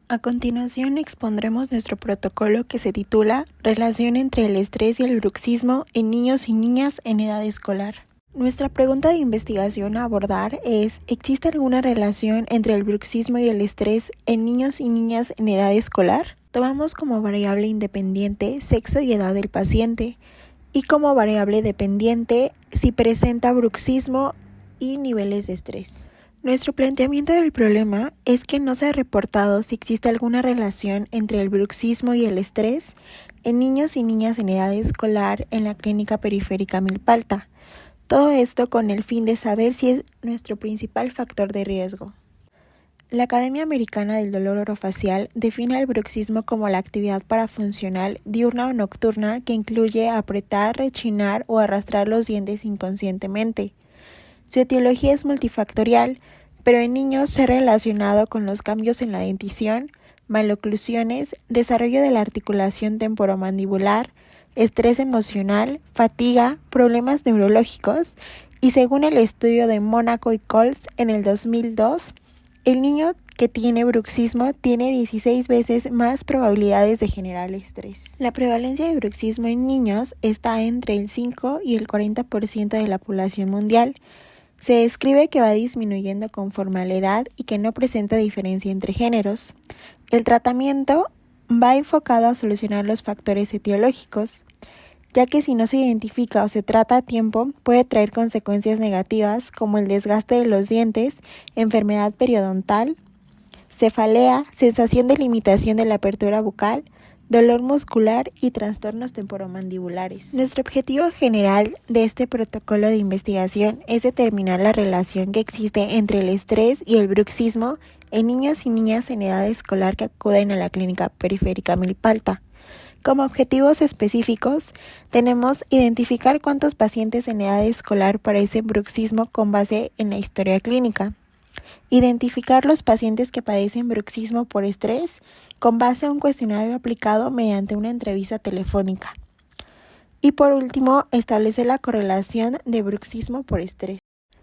A continuación expondremos nuestro protocolo que se titula Relación entre el estrés y el bruxismo en niños y niñas en edad escolar. Nuestra pregunta de investigación a abordar es: ¿existe alguna relación entre el bruxismo y el estrés en niños y niñas en edad escolar? Tomamos como variable independiente sexo y edad del paciente, y como variable dependiente si presenta bruxismo y niveles de estrés. Nuestro planteamiento del problema es que no se ha reportado si existe alguna relación entre el bruxismo y el estrés en niños y niñas en edad escolar en la clínica periférica Milpalta. Todo esto con el fin de saber si es nuestro principal factor de riesgo. La Academia Americana del Dolor Orofacial define el bruxismo como la actividad parafuncional diurna o nocturna que incluye apretar, rechinar o arrastrar los dientes inconscientemente. Su etiología es multifactorial, pero en niños se ha relacionado con los cambios en la dentición, maloclusiones, desarrollo de la articulación temporomandibular, estrés emocional, fatiga, problemas neurológicos, y según el estudio de Mónaco y Coles en el 2002, el niño que tiene bruxismo tiene 16 veces más probabilidades de generar estrés. La prevalencia de bruxismo en niños está entre el 5 y el 40% de la población mundial. Se describe que va disminuyendo conforme a la edad y que no presenta diferencia entre géneros. El tratamiento va enfocado a solucionar los factores etiológicos, ya que si no se identifica o se trata a tiempo, puede traer consecuencias negativas como el desgaste de los dientes, enfermedad periodontal, cefalea, sensación de limitación de la apertura bucal, dolor muscular y trastornos temporomandibulares. Nuestro objetivo general de este protocolo de investigación es determinar la relación que existe entre el estrés y el bruxismo en niños y niñas en edad escolar que acuden a la clínica periférica Milpalta. Como objetivos específicos, tenemos identificar cuántos pacientes en edad escolar padecen bruxismo con base en la historia clínica. Identificar los pacientes que padecen bruxismo por estrés con base a un cuestionario aplicado mediante una entrevista telefónica. Y por último, establecer la correlación de bruxismo por estrés.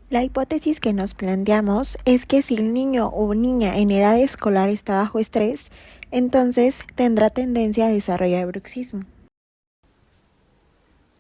La hipótesis que nos planteamos es que si el niño o niña en edad escolar está bajo estrés, entonces tendrá tendencia a desarrollar bruxismo.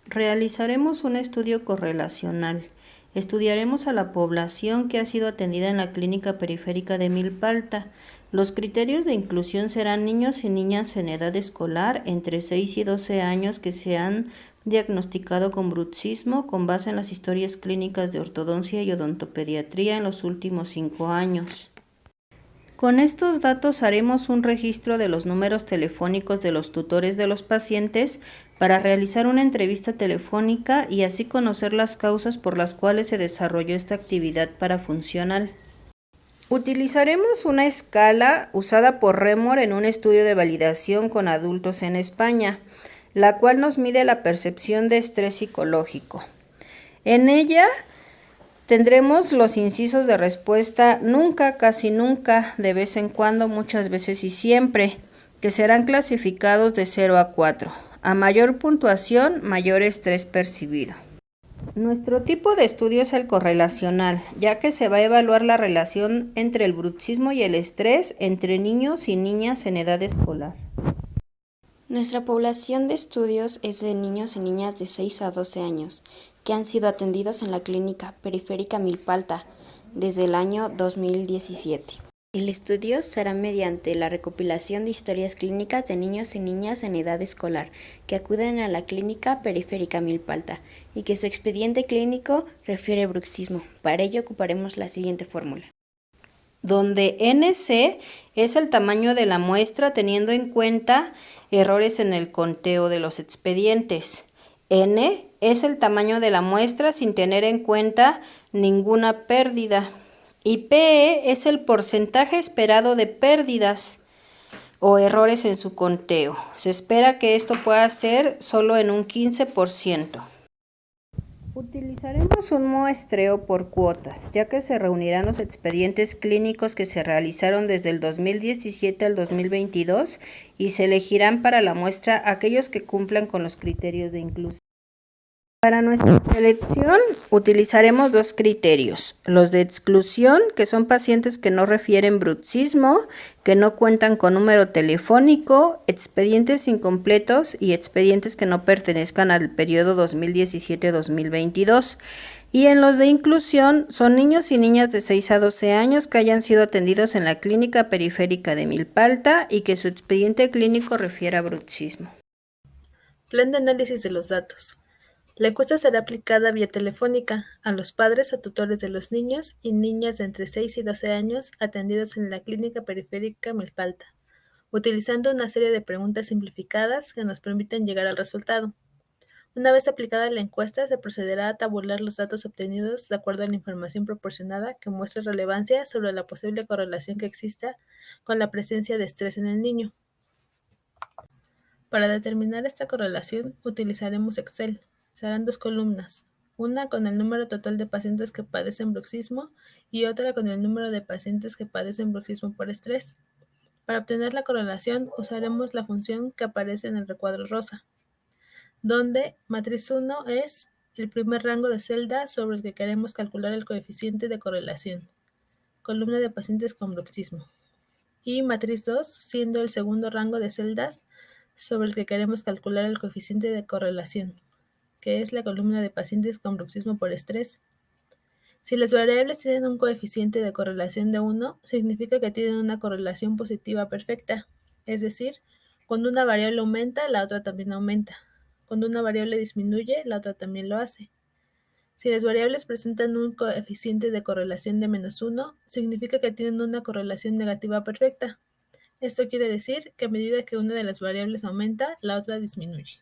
Realizaremos un estudio correlacional. Estudiaremos a la población que ha sido atendida en la clínica periférica de Milpalta. Los criterios de inclusión serán niños y niñas en edad escolar entre 6 y 12 años que se han diagnosticado con bruxismo con base en las historias clínicas de ortodoncia y odontopediatría en los últimos 5 años. Con estos datos haremos un registro de los números telefónicos de los tutores de los pacientes para realizar una entrevista telefónica y así conocer las causas por las cuales se desarrolló esta actividad parafuncional. Utilizaremos una escala usada por Remor en un estudio de validación con adultos en España, la cual nos mide la percepción de estrés psicológico. En ella tendremos los incisos de respuesta nunca, casi nunca, de vez en cuando, muchas veces y siempre, que serán clasificados de 0 a 4. A mayor puntuación, mayor estrés percibido. Nuestro tipo de estudio es el correlacional, ya que se va a evaluar la relación entre el bruxismo y el estrés entre niños y niñas en edad escolar. Nuestra población de estudios es de niños y niñas de 6 a 12 años, que han sido atendidos en la clínica periférica Milpalta desde el año 2017. El estudio será mediante la recopilación de historias clínicas de niños y niñas en edad escolar que acuden a la clínica periférica Milpalta y que su expediente clínico refiere bruxismo. Para ello ocuparemos la siguiente fórmula, donde NC es el tamaño de la muestra teniendo en cuenta errores en el conteo de los expedientes. N es el tamaño de la muestra sin tener en cuenta ninguna pérdida. Y PE es el porcentaje esperado de pérdidas o errores en su conteo. Se espera que esto pueda ser solo en un 15%. Utilizaremos un muestreo por cuotas, ya que se reunirán los expedientes clínicos que se realizaron desde el 2017 al 2022 y se elegirán para la muestra aquellos que cumplan con los criterios de inclusión. Para nuestra selección utilizaremos dos criterios: los de exclusión, que son pacientes que no refieren bruxismo, que no cuentan con número telefónico, expedientes incompletos y expedientes que no pertenezcan al periodo 2017-2022. Y en los de inclusión son niños y niñas de 6 a 12 años que hayan sido atendidos en la clínica periférica de Milpalta y que su expediente clínico refiera a bruxismo. Plan de análisis de los datos. La encuesta será aplicada vía telefónica a los padres o tutores de los niños y niñas de entre 6 y 12 años atendidos en la clínica periférica Milpalta, utilizando una serie de preguntas simplificadas que nos permiten llegar al resultado. Una vez aplicada la encuesta, se procederá a tabular los datos obtenidos de acuerdo a la información proporcionada que muestre relevancia sobre la posible correlación que exista con la presencia de estrés en el niño. Para determinar esta correlación, utilizaremos Excel. Serán dos columnas, una con el número total de pacientes que padecen bruxismo y otra con el número de pacientes que padecen bruxismo por estrés. Para obtener la correlación, usaremos la función que aparece en el recuadro rosa, donde matriz 1 es el primer rango de celda sobre el que queremos calcular el coeficiente de correlación, columna de pacientes con bruxismo, y matriz 2 siendo el segundo rango de celdas sobre el que queremos calcular el coeficiente de correlación, que es la columna de pacientes con bruxismo por estrés. Si las variables tienen un coeficiente de correlación de 1, significa que tienen una correlación positiva perfecta, es decir, cuando una variable aumenta, la otra también aumenta. Cuando una variable disminuye, la otra también lo hace. Si las variables presentan un coeficiente de correlación de -1, significa que tienen una correlación negativa perfecta. Esto quiere decir que a medida que una de las variables aumenta, la otra disminuye.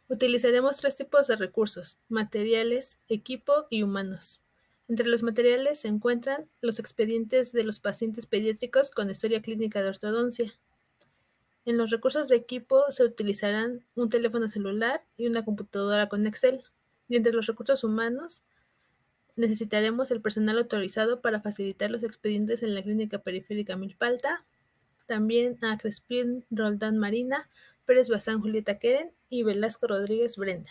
Utilizaremos tres tipos de recursos: materiales, equipo y humanos. Entre los materiales se encuentran los expedientes de los pacientes pediátricos con historia clínica de ortodoncia. En los recursos de equipo se utilizarán un teléfono celular y una computadora con Excel. Y entre los recursos humanos necesitaremos el personal autorizado para facilitar los expedientes en la clínica periférica Milpalta, también a Crespín Roldán Marina, Pérez Bazán Julieta Keren y Velasco Rodríguez Brenda.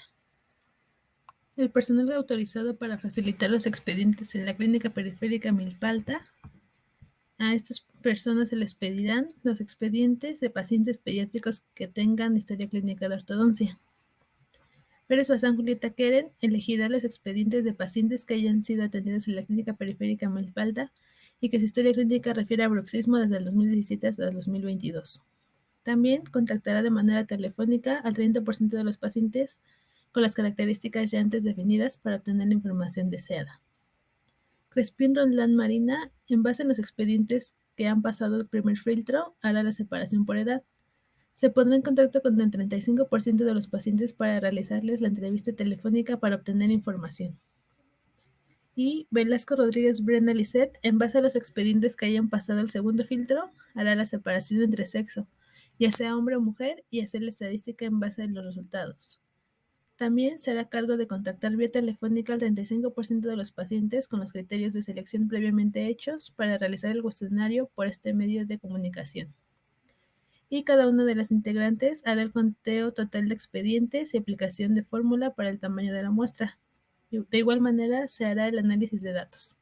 El personal autorizado para facilitar los expedientes en la clínica periférica Milpalta, a estas personas se les pedirán los expedientes de pacientes pediátricos que tengan historia clínica de ortodoncia. Pérez Bazán Julieta Keren elegirá los expedientes de pacientes que hayan sido atendidos en la clínica periférica Milpalta y que su historia clínica refiere a bruxismo desde el 2017 hasta el 2022. También contactará de manera telefónica al 30% de los pacientes con las características ya antes definidas para obtener la información deseada. Crespín Roldán Marina, en base a los expedientes que han pasado el primer filtro, hará la separación por edad. Se pondrá en contacto con el 35% de los pacientes para realizarles la entrevista telefónica para obtener información. Y Velasco Rodríguez Brenda Lisset, en base a los expedientes que hayan pasado el segundo filtro, hará la separación entre sexo, ya sea hombre o mujer, y hacer la estadística en base a los resultados. También se hará cargo de contactar vía telefónica al 35% de los pacientes con los criterios de selección previamente hechos para realizar el cuestionario por este medio de comunicación. Y cada una de las integrantes hará el conteo total de expedientes y aplicación de fórmula para el tamaño de la muestra. De igual manera, se hará el análisis de datos.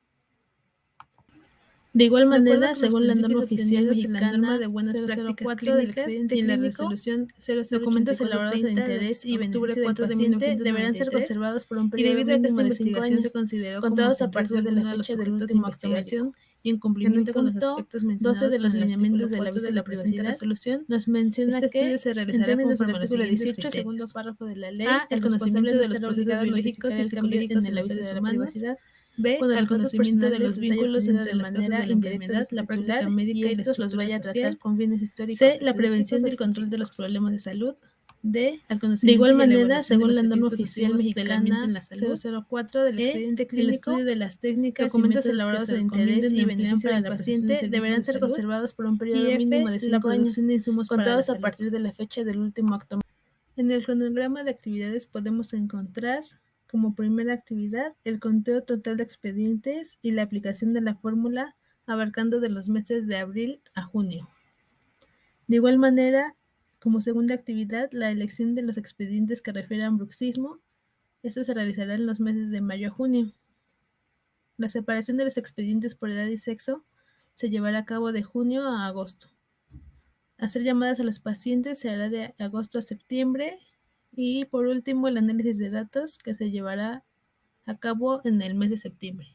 De igual manera, según la norma oficial mexicana de buenas prácticas clínicas y en la resolución 00 documentos elaborados de interés y beneficio del paciente deberán ser conservados por un periodo mínimo de 5 años, se consideró contados a partir de la fecha del último investigación y en cumplimiento con los aspectos mencionados 12 de los lineamientos del aviso de la presente resolución, nos menciona que estudio se realizará en términos del artículo 18, segundo párrafo de la ley, el conocimiento de los procesos biológicos y psicológicos en el aviso de la privacidad. B. Al conocimiento de los vínculos entre la manera indirecta, la práctica médica y estos los vaya a tratar con fines históricos. C. La prevención y el control de los problemas de salud. D. Al conocimiento de igual manera, según la norma oficial mexicana 004 del expediente clínico, el estudio de las técnicas documentos elaborados de interés y beneficio del paciente deberán ser conservados por un periodo mínimo de 5 años, contados a partir de la fecha del último acto. En el cronograma de actividades podemos encontrar como primera actividad el conteo total de expedientes y la aplicación de la fórmula abarcando de los meses de abril a junio. De igual manera, como segunda actividad, la elección de los expedientes que refieran bruxismo Esto se realizará en los meses de mayo a junio. La separación de los expedientes por edad y sexo se llevará a cabo de junio a agosto. Hacer llamadas a los pacientes se hará de agosto a septiembre. Y por último, el análisis de datos que se llevará a cabo en el mes de septiembre.